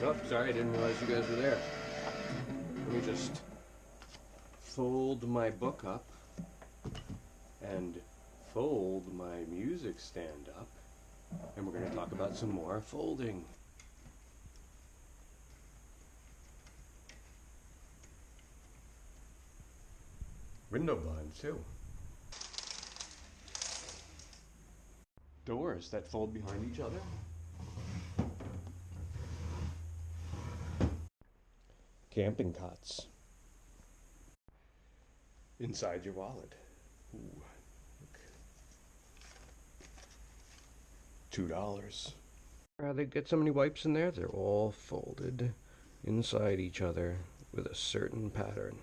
Oh, sorry, I didn't realize you guys were there. Let me just fold my book up and fold my music stand up, and we're going to talk about some more folding. Window blinds too. Doors that fold behind each other. Camping cots. Inside your wallet. Ooh, look. $2. They get so many wipes in there, they're all folded inside each other with a certain pattern.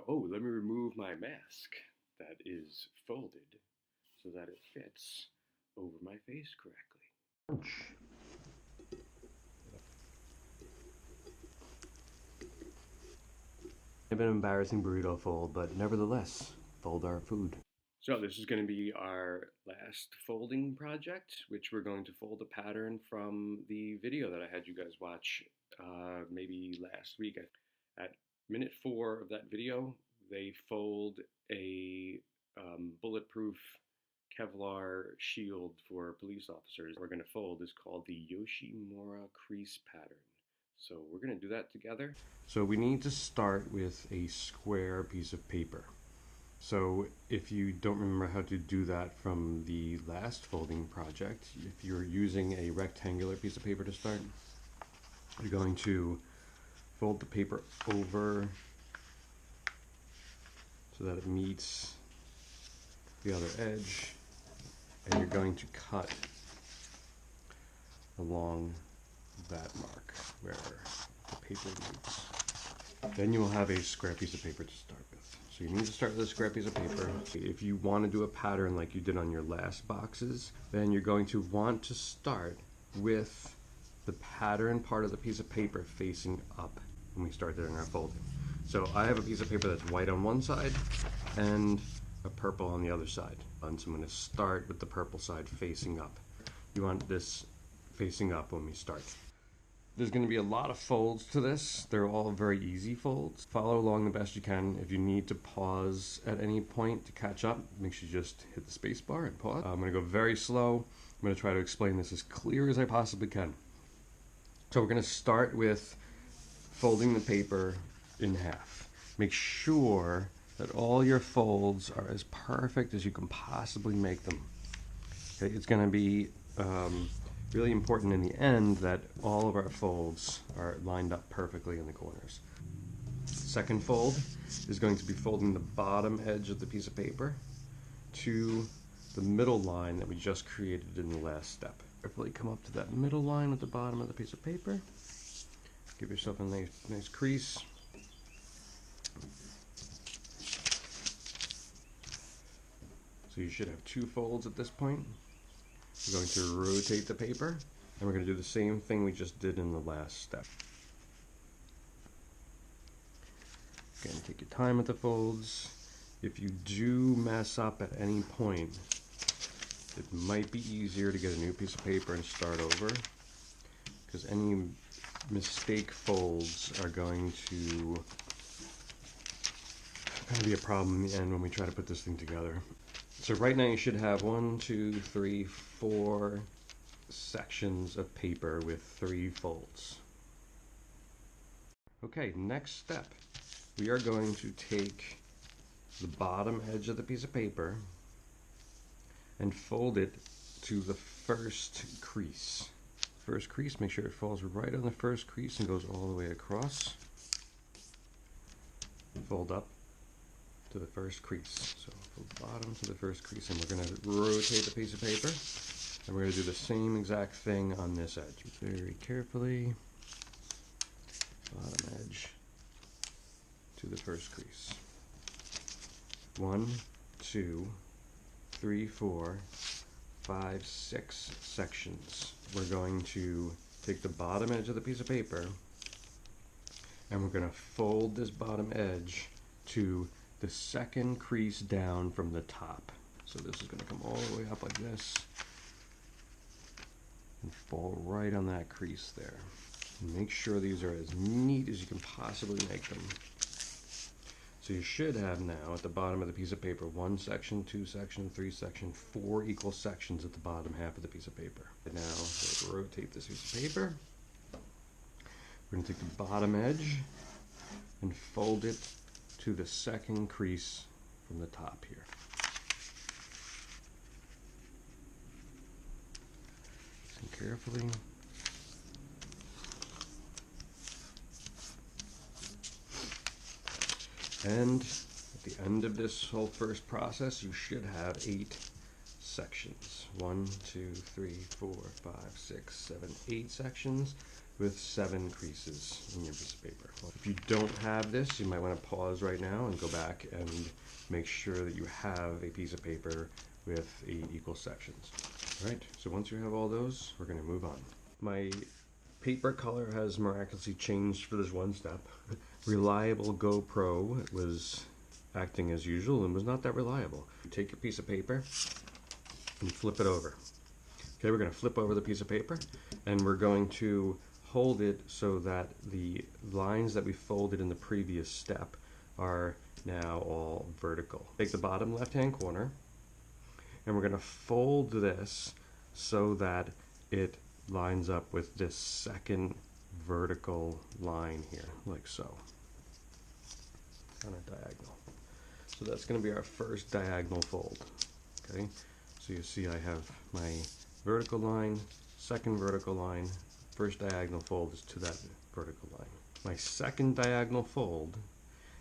Oh, let me remove my mask that is folded so that it fits over my face correctly. A bit of an embarrassing burrito fold, but nevertheless, fold our food. So this is going to be our last folding project, which we're going to fold a pattern from the video that I had you guys watch maybe last week. At minute 4 of that video, they fold a bulletproof Kevlar shield for police officers. We're going to fold is called the Yoshimura crease pattern. So we're going to do that together. So we need to start with a square piece of paper. So if you don't remember how to do that from the last folding project, if you're using a rectangular piece of paper to start, you're going to fold the paper over so that it meets the other edge, and you're going to cut along that mark where the paper meets. Then you will have a square piece of paper to start with. So you need to start with a square piece of paper. If you want to do a pattern like you did on your last boxes, then you're going to want to start with the pattern part of the piece of paper facing up when we start doing our folding. So I have a piece of paper that's white on one side and a purple on the other side. And so I'm going to start with the purple side facing up. You want this facing up when we start. There's going to be a lot of folds to this. They're all very easy folds. Follow along the best you can. If you need to pause at any point to catch up, make sure you just hit the space bar and pause. I'm going to go very slow. I'm going to try to explain this as clear as I possibly can. So we're going to start with folding the paper in half. Make sure that all your folds are as perfect as you can possibly make them. Okay, it's going to be really important in the end that all of our folds are lined up perfectly in the corners. Second fold is going to be folding the bottom edge of the piece of paper to the middle line that we just created in the last step. Carefully come up to that middle line at the bottom of the piece of paper. Give yourself a nice crease. So you should have 2 folds at this point. We're going to rotate the paper, and we're going to do the same thing we just did in the last step. Again, take your time with the folds. If you do mess up at any point, it might be easier to get a new piece of paper and start over, because any mistake folds are going to be a problem in the end when we try to put this thing together. So right now you should have 1, 2, 3, 4 sections of paper with 3 folds. Okay, next step. We are going to take the bottom edge of the piece of paper and fold it to the first crease. First crease, make sure it falls right on the first crease and goes all the way across. Fold up to the first crease. So from the bottom to the first crease, and we're going to rotate the piece of paper, and we're going to do the same exact thing on this edge. Very carefully, bottom edge to the first crease. 1, 2, 3, 4, 5, 6 sections. We're going to take the bottom edge of the piece of paper, and we're going to fold this bottom edge to the second crease down from the top. So this is going to come all the way up like this. and fall right on that crease there. And make sure these are as neat as you can possibly make them. So you should have now at the bottom of the piece of paper 1 section, 2 section, 3 section, 4 equal sections at the bottom half of the piece of paper. And now we'll rotate this piece of paper. We're going to take the bottom edge and fold it to the second crease from the top here. Listen carefully. And at the end of this whole first process, you should have 8 sections. 1, 2, 3, 4, 5, 6, 7, 8 sections with 7 creases in your piece of paper. Well, if you don't have this, you might want to pause right now and go back and make sure that you have a piece of paper with 8 equal sections. All right, so once you have all those, we're going to move on. My paper color has miraculously changed for this one step. Reliable GoPro was acting as usual and was not that reliable. You take your piece of paper and flip it over. Okay, we're going to flip over the piece of paper and we're going to hold it so that the lines that we folded in the previous step are now all vertical. Take the bottom left-hand corner and we're going to fold this so that it lines up with this second vertical line here, like so, on a diagonal. So that's going to be our first diagonal fold. Okay, so you see I have my vertical line, second vertical line, first diagonal fold is to that vertical line. My second diagonal fold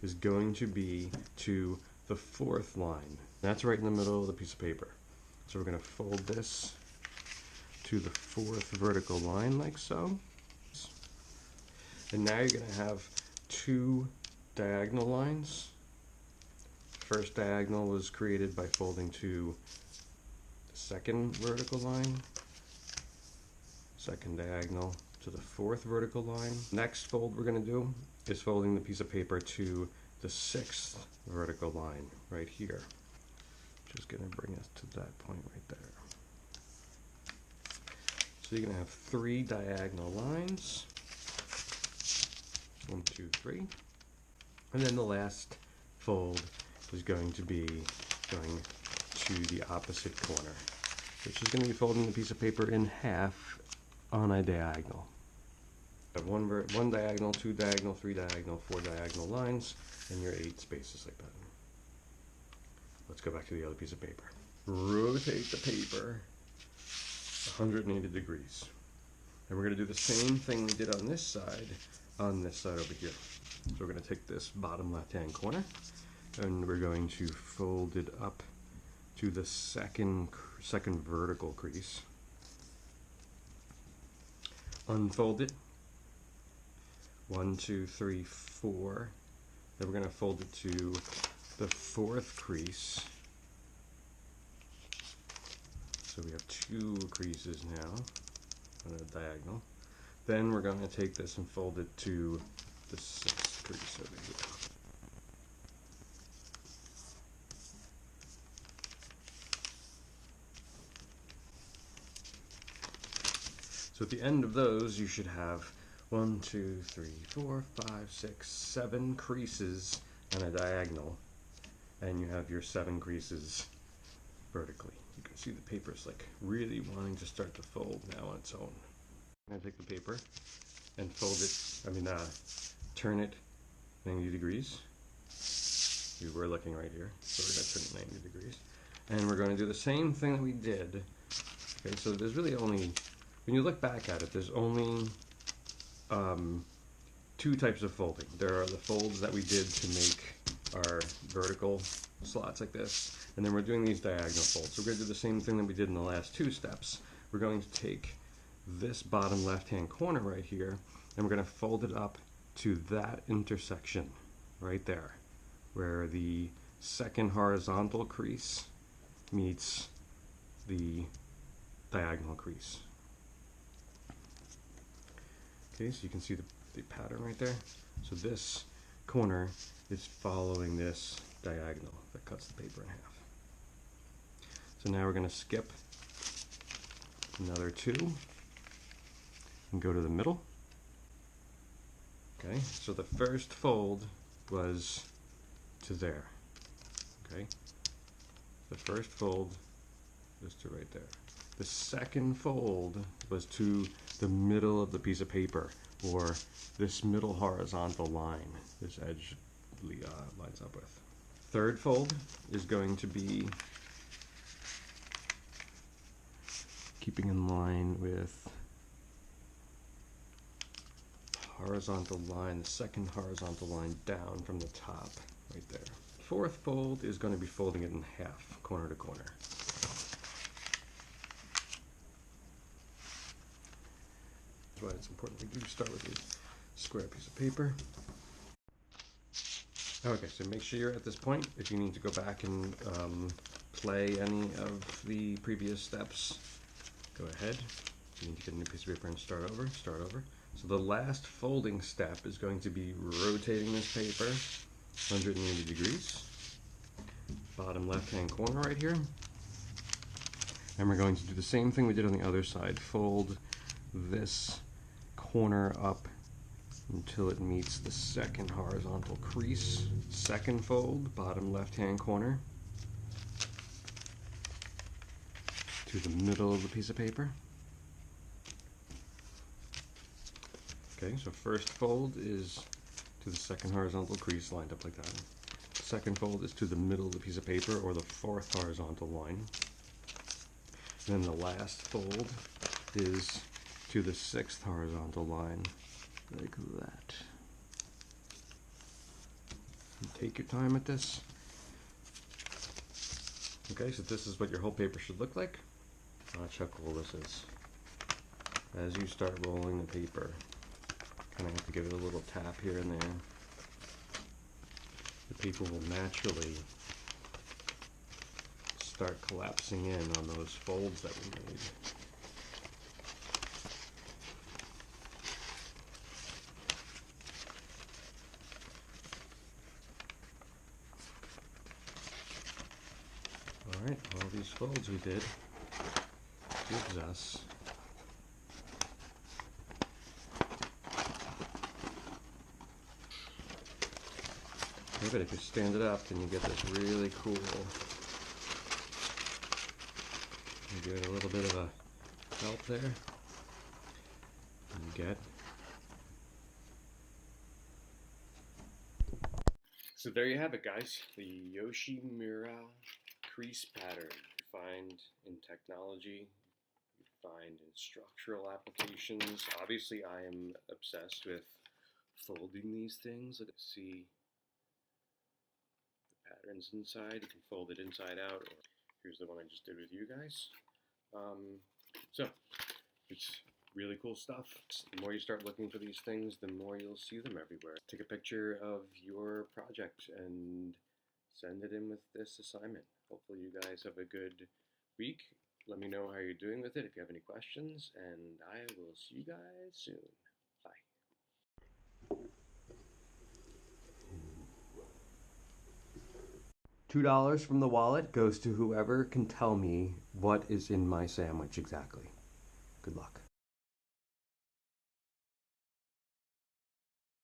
is going to be to the fourth line. That's right in the middle of the piece of paper. So we're going to fold this to the fourth vertical line like so. And now you're going to have 2 diagonal lines. First diagonal was created by folding to the second vertical line. Second diagonal to the fourth vertical line. Next fold we're going to do is folding the piece of paper to the 6th vertical line right here. Which is going to bring us to that point right there. So you're going to have 3 diagonal lines. 1, 2, 3. And then the last fold is going to be going to the opposite corner, which is going to be folding the piece of paper in half on a diagonal. Have one diagonal, 2 diagonal, 3 diagonal, 4 diagonal lines, and your 8 spaces like that. Let's go back to the other piece of paper. Rotate the paper 180 degrees. And we're going to do the same thing we did on this side over here. So we're going to take this bottom left-hand corner and we're going to fold it up to the second vertical crease. Unfold it. 1, 2, 3, 4. Then we're going to fold it to the fourth crease. So we have 2 creases now on a diagonal. Then we're going to take this and fold it to the 6th crease over here. So at the end of those, you should have 1, 2, 3, 4, 5, 6, 7 creases on a diagonal, and you have your 7 creases vertically. You can see the paper's like really wanting to start to fold now on its own. I'm going to take the paper and fold it, turn it 90 degrees. We were looking right here, so we're going to turn it 90 degrees. And we're going to do the same thing that we did. Okay, so there's really only, when you look back at it, there's only 2 types of folding. There are the folds that we did to make our vertical slots like this, and then we're doing these diagonal folds. So we're going to do the same thing that we did in the last 2 steps. We're going to take this bottom left-hand corner right here, and we're going to fold it up to that intersection right there, where the second horizontal crease meets the diagonal crease. Okay, so you can see the pattern right there. So this corner is following this diagonal that cuts the paper in half. So now we're going to skip another 2. and go to the middle. Okay, so the first fold was to there. Okay, the first fold was to right there. The second fold was to the middle of the piece of paper, or this middle horizontal line this edge lines up with. Third fold is going to be keeping in line with horizontal line, the second horizontal line down from the top, right there. Fourth fold is going to be folding it in half, corner to corner. That's why it's important we do start with a square piece of paper. Okay, so make sure you're at this point. If you need to go back and play any of the previous steps, go ahead. If you need to get a new piece of paper and start over, start over. So the last folding step is going to be rotating this paper 180 degrees. Bottom left-hand corner right here. And we're going to do the same thing we did on the other side. Fold this corner up until it meets the second horizontal crease. Second fold, bottom left-hand corner to the middle of the piece of paper. Okay, so first fold is to the second horizontal crease lined up like that. Second fold is to the middle of the piece of paper, or the fourth horizontal line. Then the last fold is to the sixth horizontal line, like that. And take your time with this. Okay, so this is what your whole paper should look like. Watch how cool this is. As you start rolling the paper, kind of have to give it a little tap here and there. The paper will naturally start collapsing in on those folds that we made. Alright, all these folds we did gives us but if you stand it up, then you get this really cool, you give it a little bit of a help there, and you get. So there you have it, guys, the Yoshimura crease pattern. You find in technology, you find in structural applications. Obviously I am obsessed with folding these things. Let's see patterns inside. You can fold it inside out, or here's the one I just did with you guys. So it's really cool stuff. The more you start looking for these things, the more you'll see them everywhere. Take a picture of your project and send it in with this assignment. Hopefully you guys have a good week. Let me know how you're doing with it if you have any questions, and I will see you guys soon. Bye. $2 from the wallet goes to whoever can tell me what is in my sandwich exactly. Good luck.